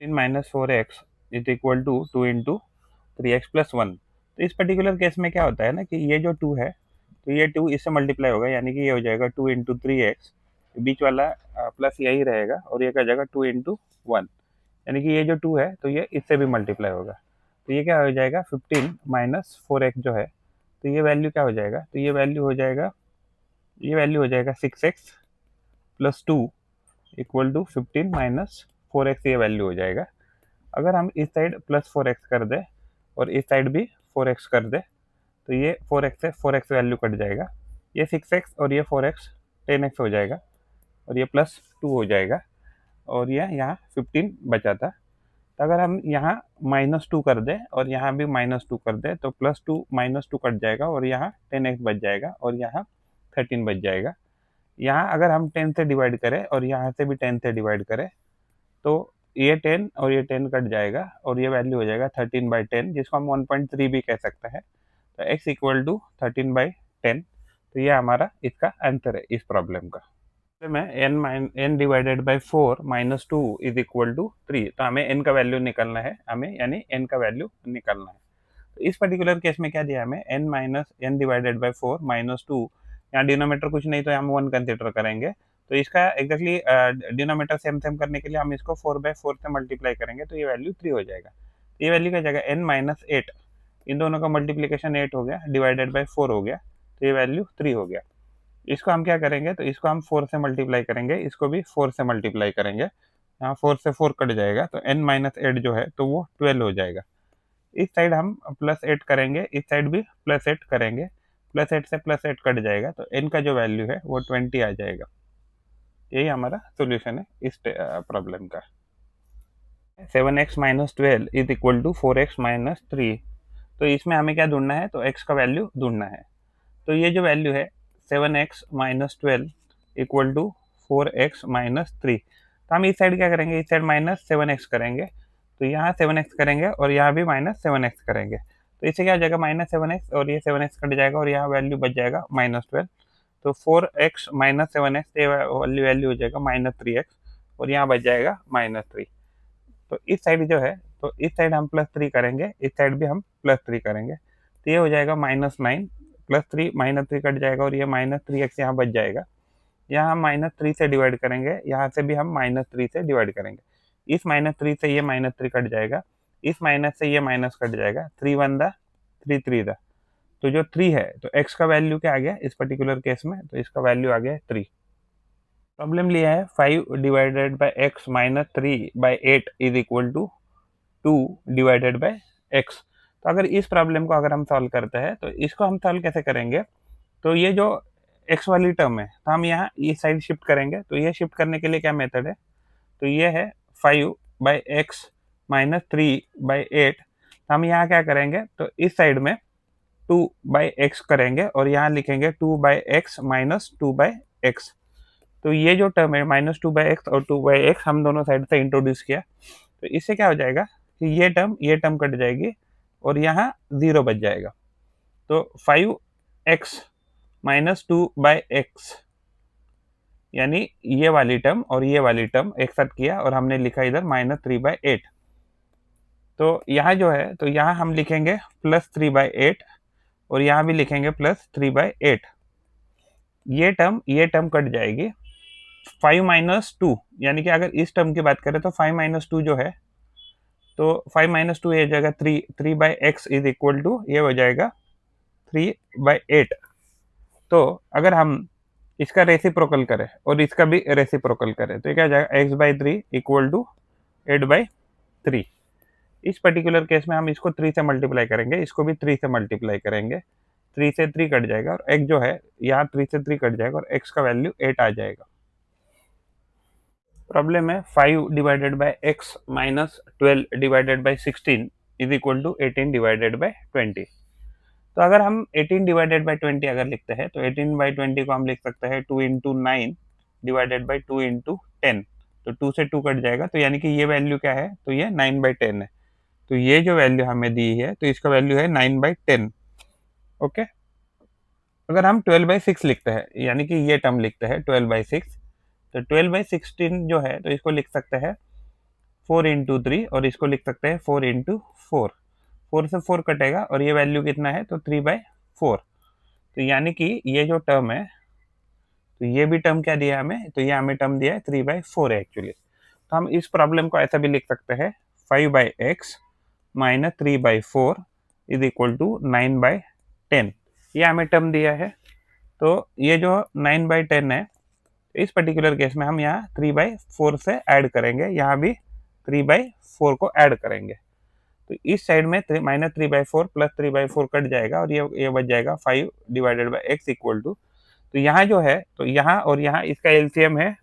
15 minus 4x is equal to 2 into 3x+1। तो इस particular case में क्या होता है ना कि ये जो 2 है तो ये 2 इससे मल्टीप्लाई होगा, यानी कि ये हो जाएगा 2 इंटू 3x, बीच वाला प्लस यही रहेगा और ये क्या जाएगा 2 इंटू 1, यानी कि ये जो 2 है तो ये इससे भी मल्टीप्लाई होगा। तो ये क्या हो जाएगा 15 माइनस 4x जो है, तो ये वैल्यू क्या हो जाएगा, तो ये वैल्यू हो जाएगा 6x plus 2 equal to 15 minus 4x, ये वैल्यू हो जाएगा। अगर हम इस साइड प्लस 4x कर दें और इस साइड भी 4x कर दें तो ये 4x से 4x वैल्यू कट जाएगा, ये 6x और ये 4x 10x हो जाएगा और ये प्लस 2 हो जाएगा और ये यहाँ 15 बचा था। तो अगर हम यहाँ -2 कर दें और यहाँ भी -2 कर दें तो +2 -2 कट जाएगा और यहाँ 10x बच जाएगा और यहाँ 13 बच जाएगा। यहाँ अगर हम 10 से डिवाइड करें और यहाँ से भी 10 से डिवाइड करें तो ये 10 और ये 10 कट जाएगा और ये वैल्यू हो जाएगा 13/10, जिसको हम 1.3 भी कह सकते हैं। तो x इक्वल टू 13/10, तो ये हमारा इसका आंसर है इस प्रॉब्लम का। में n divided by 4 minus 2 is equal to 3, तो हमें n का वैल्यू निकालना है, हमें यानी n का वैल्यू निकालना है। तो इस पर्टिकुलर केस में क्या दिया हमें, n डिवाइडेड बाई 4 माइनस 2, यहाँ डिनोमीटर कुछ नहीं तो हम 1 कंसिडर करेंगे। तो इसका एग्जैक्टली डिनोमीटर सेम सेम करने के लिए हम इसको 4/4 से मल्टीप्लाई करेंगे तो ये वैल्यू 3 हो जाएगा। ये वैल्यू क्या जाएगा n-8, इन दोनों का मल्टीप्लीकेशन 8 हो गया डिवाइडेड बाई 4 हो गया, तो ये वैल्यू 3 हो गया। इसको हम क्या करेंगे, तो इसको हम 4 से मल्टीप्लाई करेंगे, इसको भी 4 से मल्टीप्लाई करेंगे, यहाँ 4 से 4 कट जाएगा तो n-8 जो है तो वो 12 हो जाएगा। इस साइड हम +8 करेंगे, इस साइड भी +8 करेंगे, +8 से +8 कट जाएगा तो n का जो वैल्यू है वो 20 आ जाएगा। यही हमारा सोल्यूशन है इस प्रॉब्लम का। 7x minus 12 is equal to 4x minus 3, तो इसमें हमें क्या ढूंढना है, तो x का वैल्यू ढूंढना है। तो ये जो वैल्यू है 7x minus 12 equal to 4x minus 3, तो हम इस साइड क्या करेंगे, इस साइड -7x करेंगे, तो यहाँ 7x करेंगे और यहाँ भी -7x करेंगे, तो इससे क्या हो जाएगा -7x और ये 7x कट जाएगा और यहाँ वैल्यू बच जाएगा -12, तो 4x माइनस 7x ये वाली वैल्यू हो जाएगा -3x और यहाँ बच जाएगा -3। तो इस साइड जो है तो इस साइड हम +3 करेंगे, इस साइड भी हम +3 करेंगे, तो ये हो जाएगा -9 +3 -3 कट जाएगा और ये -3x यहाँ बच जाएगा। यहाँ हम -3 से डिवाइड करेंगे, यहाँ से भी हम -3 से डिवाइड करेंगे, इस -3 से ये -3 कट जाएगा, इस माइनस से ये माइनस कट जाएगा, 3 1 दा 3 3 दा, तो जो 3 है तो x का वैल्यू क्या आ गया इस पर्टिकुलर केस में, तो इसका वैल्यू आ गया 3। प्रॉब्लम लिया है 5 divided by x minus 3/8 is equal to 2 divided by x। तो अगर इस प्रॉब्लम को अगर हम सॉल्व करते हैं तो इसको हम सॉल्व कैसे करेंगे, तो ये जो x वाली टर्म है तो हम यहाँ इस साइड शिफ्ट करेंगे, तो ये शिफ्ट करने के लिए क्या मेथड है, तो ये है 5/x माइनस 3/8, तो हम यहाँ क्या करेंगे, तो इस साइड में 2/x करेंगे और यहाँ लिखेंगे 2/x माइनस 2/x। तो ये जो टर्म है -2/x और 2/x हम दोनों साइड से इंट्रोड्यूस किया, तो इससे क्या हो जाएगा कि ये टर्म कट जाएगी और यहाँ 0 बच जाएगा, तो 5x माइनस 2/x, यानी ये वाली टर्म और ये वाली टर्म एक साथ किया और हमने लिखा इधर -3/8। तो यहाँ जो है तो यहाँ हम लिखेंगे +3/8 और यहाँ भी लिखेंगे +3/8, ये टर्म कट जाएगी, 5 माइनस 2, यानी कि अगर इस टर्म की बात करें तो 5 माइनस 2 जो है तो 5 माइनस 2 ये हो जाएगा 3/x इज इक्वल टू ये हो जाएगा 3/8। तो अगर हम इसका रेसिप्रोकल करें और इसका भी रेसिप्रोकल करें तो क्या हो जाएगा x/3 इक्वल टू 8/3। इस पर्टिकुलर केस में हम इसको 3 से मल्टीप्लाई करेंगे, इसको भी 3 से मल्टीप्लाई करेंगे, 3 से 3 कट जाएगा और x जो है यहाँ 3 से 3 कट जाएगा और x का वैल्यू 8 आ जाएगा। प्रॉब्लम है 5 divided by x minus 12 divided by 16 is equal to 18 divided by 20। तो अगर हम 18 डिवाइडेड बाय 20 अगर लिखते हैं तो 18/20 को हम लिख सकते हैं 2 इंटू 9 डिवाइडेड बाई 2 इंटू 10, तो 2 से 2 कट जाएगा, तो यानी कि ये वैल्यू क्या है, तो ये 9/10 है, तो ये जो वैल्यू हमें दी है तो इसका वैल्यू है 9/10। ओके, अगर हम 12/6 लिखते हैं यानी कि ये टर्म लिखते हैं 12/6, तो 12/16 जो है तो इसको लिख सकते हैं 4 इंटू 3 और इसको लिख सकते हैं 4 इंटू 4। 4 से 4 कटेगा और ये वैल्यू कितना है तो 3/4। तो यानी कि ये जो टर्म है, तो ये भी टर्म क्या दिया हमें, तो ये हमें टर्म दिया है 3/4 है एक्चुअली। तो हम इस प्रॉब्लम को ऐसा भी लिख सकते हैं 5/x minus 3/4 is equal to 9/10। ये हमें टर्म दिया है। तो ये जो 9/10 है, इस पर्टिकुलर केस में हम यहाँ 3/4 से ऐड करेंगे, यहाँ भी 3/4 को ऐड करेंगे। तो इस साइड में -3/4 प्लस 3/4 कट जाएगा और ये बच जाएगा 5 divided by x equal to, तो यहाँ जो है, तो यहाँ और यहाँ इसका एलसीएम है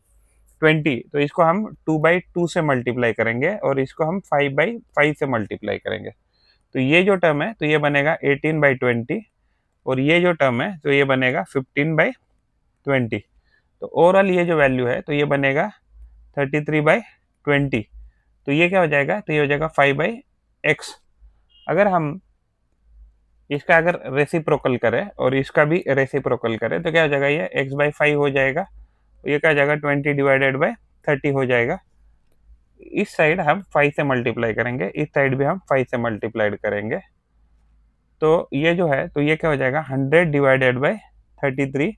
20, तो इसको हम 2/2 से मल्टीप्लाई करेंगे और इसको हम 5/5 से मल्टीप्लाई करेंगे। तो ये जो टर्म है तो ये बनेगा 18/20 और ये जो टर्म है तो ये बनेगा 15/20। तो ओवरऑल ये जो वैल्यू है तो ये बनेगा 33/20। तो ये क्या हो जाएगा, तो ये हो जाएगा 5/x। अगर हम इसका अगर रेसिप्रोकल करें और इसका भी रेसिप्रोकल करें तो क्या हो जाएगा, ये x/5 हो जाएगा। ये क्या हो जाएगा 20/30 हो जाएगा। इस साइड हम 5 से मल्टीप्लाई करेंगे, इस साइड भी हम 5 से मल्टीप्लाइड करेंगे। तो ये जो है तो ये क्या हो जाएगा 100/33।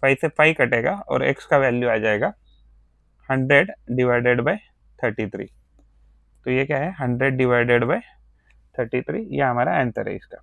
5 से 5 कटेगा और x का वैल्यू आ जाएगा 100/33। तो ये क्या है 100/33, ये हमारा आंसर है इसका।